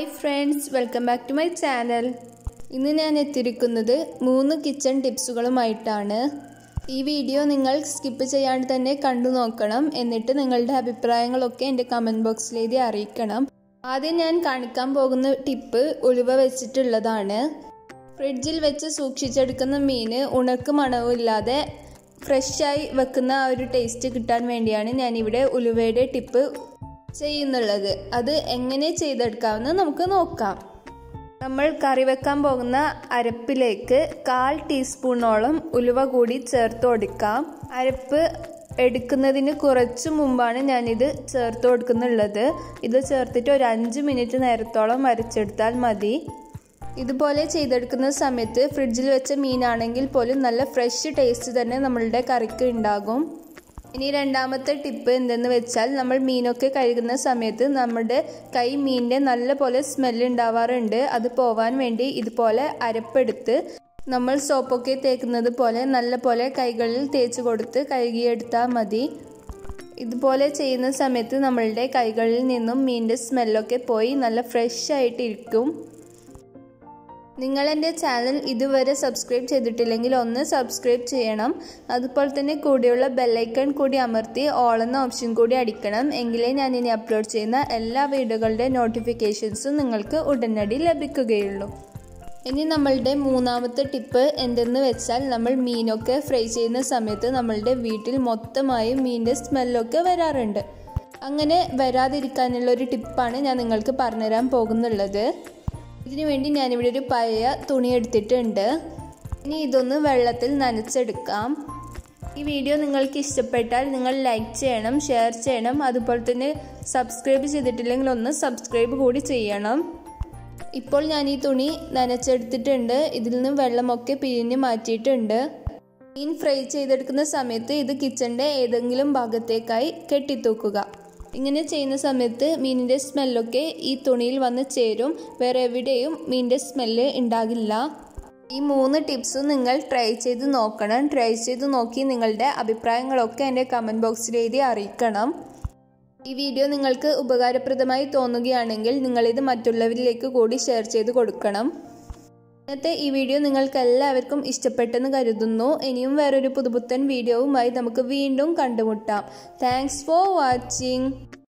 Hi friends, welcome back to my channel. ഇന്ന് ഞാൻ എത്തിയിരിക്കുന്നത് 3 കിച്ചൺ ടിപ്സുകളുമായിട്ടാണ്. ഈ വീഡിയോ നിങ്ങൾ സ്കിപ്പ് ചെയ്യാണ്ട് തന്നെ കണ്ടു നോക്കണം. എന്നിട്ട് നിങ്ങളുടെ അഭിപ്രായങ്ങളൊക്കെ എൻ്റെ കമന്റ് ബോക്സിൽ എഴുതി അറിയിക്കണം. ആദ്യം ഞാൻ കാണിക്കാൻ പോകുന്ന ടിപ്പ് ഉലുവ വെച്ചിട്ടുള്ളതാണ്. ഫ്രിഡ്ജിൽ വെച്ച് സൂക്ഷിച്ചെടുക്കുന്ന മീൻ ഉണക്ക് മണവില്ലാതെ ഫ്രഷായി വെക്കുന്ന ആ ഒരു ടേസ്റ്റ് കിട്ടാൻ വേണ്ടിയാണ് ഞാൻ ഇവിടെ ഉലുവയുടെ ടിപ്പ് ചെയ്യുന്നുള്ളത്. അത് എങ്ങനെ ചെയ്തെടുക്കാമെന്ന് നമുക്ക് നോക്കാം. നമ്മൾ കറി വെക്കാൻ പോകുന്ന അരപ്പിലേക്ക് 1/4 ടീസ്പൂണോളം ഉലുവ കൂടി ചേർത്ത് കൊടുക്കാം. അരപ്പ് എടുക്കുന്നതിന് കുറച്ച് മുമ്പാണ് ഞാനിത് ചേർത്ത് കൊടുക്കുന്നുള്ളത്. ഇത് ചേർത്തിട്ട് ഒരു 5 മിനിറ്റ് നേരത്തോളം അരച്ചെടുത്താൽ മതി. ഇതുപോലെ ചെയ്തെടുക്കുന്ന സമയത്ത് ഫ്രിഡ്ജിൽ വെച്ച മീനാണെങ്കിൽ പോലും നല്ല ഫ്രഷ് ടേസ്റ്റ് തന്നെ നമ്മളുടെ കറിക്ക് ഉണ്ടാകും. ഇനി രണ്ടാമത്തെ ടിപ്പ് എന്തെന്ന് വെച്ചാൽ, നമ്മൾ മീനൊക്കെ കഴുകുന്ന സമയത്ത് നമ്മുടെ കൈ മീനിൻ്റെ നല്ല പോലെ സ്മെല്ല് ഉണ്ടാവാറുണ്ട്. അത് പോവാൻ വേണ്ടി ഇതുപോലെ അരപ്പെടുത്ത് നമ്മൾ സോപ്പൊക്കെ തേക്കുന്നത് പോലെ നല്ല പോലെ കൈകളിൽ തേച്ച് കൊടുത്ത് കഴുകിയെടുത്താൽ മതി. ഇതുപോലെ ചെയ്യുന്ന സമയത്ത് നമ്മളുടെ കൈകളിൽ നിന്നും മീനിൻ്റെ സ്മെല്ലൊക്കെ പോയി നല്ല ഫ്രഷ് ആയിട്ടിരിക്കും. നിങ്ങൾ എൻ്റെ ചാനൽ ഇതുവരെ സബ്സ്ക്രൈബ് ചെയ്തിട്ടില്ലെങ്കിൽ ഒന്ന് സബ്സ്ക്രൈബ് ചെയ്യണം. അതുപോലെ തന്നെ കൂടെയുള്ള ബെല്ലൈക്കൺ കൂടി അമർത്തി ഓൾ എന്ന ഓപ്ഷൻ കൂടി അടിക്കണം. എങ്കിലേ ഞാൻ ഇനി അപ്ലോഡ് ചെയ്യുന്ന എല്ലാ വീഡിയോകളുടെ നോട്ടിഫിക്കേഷൻസും നിങ്ങൾക്ക് ഉടനടി ലഭിക്കുകയുള്ളൂ. ഇനി നമ്മളുടെ മൂന്നാമത്തെ ടിപ്പ് എന്തെന്ന് വെച്ചാൽ, നമ്മൾ മീനൊക്കെ ഫ്രൈ ചെയ്യുന്ന സമയത്ത് നമ്മളുടെ വീട്ടിൽ മൊത്തമായും മീനിൻ്റെ സ്മെല്ലൊക്കെ വരാറുണ്ട്. അങ്ങനെ വരാതിരിക്കാനുള്ള ഒരു ടിപ്പാണ് ഞാൻ നിങ്ങൾക്ക് പറഞ്ഞുതരാൻ പോകുന്നുള്ളത്. ഇതിനു വേണ്ടി ഞാനിവിടെ ഒരു പഴയ തുണി എടുത്തിട്ടുണ്ട്. ഇനി ഇതൊന്ന് വെള്ളത്തിൽ നനച്ചെടുക്കാം. ഈ വീഡിയോ നിങ്ങൾക്ക് ഇഷ്ടപ്പെട്ടാൽ നിങ്ങൾ ലൈക്ക് ചെയ്യണം, ഷെയർ ചെയ്യണം. അതുപോലെ തന്നെ സബ്സ്ക്രൈബ് ചെയ്തിട്ടില്ലെങ്കിൽ ഒന്ന് സബ്സ്ക്രൈബ് കൂടി ചെയ്യണം. ഇപ്പോൾ ഞാൻ ഈ തുണി നനച്ചെടുത്തിട്ടുണ്ട്. ഇതിൽ നിന്ന് വെള്ളമൊക്കെ പിഴിഞ്ഞ് മാറ്റിയിട്ടുണ്ട്. മീൻ ഫ്രൈ ചെയ്തെടുക്കുന്ന സമയത്ത് ഇത് കിച്ചണിൻ്റെ ഏതെങ്കിലും ഭാഗത്തേക്കായി കെട്ടിത്തൂക്കുക. ഇങ്ങനെ ചെയ്യുന്ന സമയത്ത് മീനിൻ്റെ സ്മെല്ലൊക്കെ ഈ തുണിയിൽ വന്ന് ചേരും. വേറെ എവിടെയും മീനിൻ്റെ സ്മെല്ല് ഉണ്ടാകില്ല. ഈ 3 ടിപ്സും നിങ്ങൾ ട്രൈ ചെയ്ത് നോക്കണം. ട്രൈ ചെയ്ത് നോക്കി നിങ്ങളുടെ അഭിപ്രായങ്ങളൊക്കെ എൻ്റെ കമൻറ്റ് ബോക്സിൽ എഴുതി അറിയിക്കണം. ഈ വീഡിയോ നിങ്ങൾക്ക് ഉപകാരപ്രദമായി തോന്നുകയാണെങ്കിൽ നിങ്ങളിത് മറ്റുള്ളവരിലേക്ക് കൂടി ഷെയർ ചെയ്ത് കൊടുക്കണം. ഇന്നത്തെ ഈ വീഡിയോ നിങ്ങൾക്ക് എല്ലാവർക്കും ഇഷ്ടപ്പെട്ടെന്ന് കരുതുന്നു. ഇനിയും വേറൊരു പുതുപുത്തൻ വീഡിയോവുമായി നമുക്ക് വീണ്ടും കണ്ടുമുട്ടാം. Thanks for watching.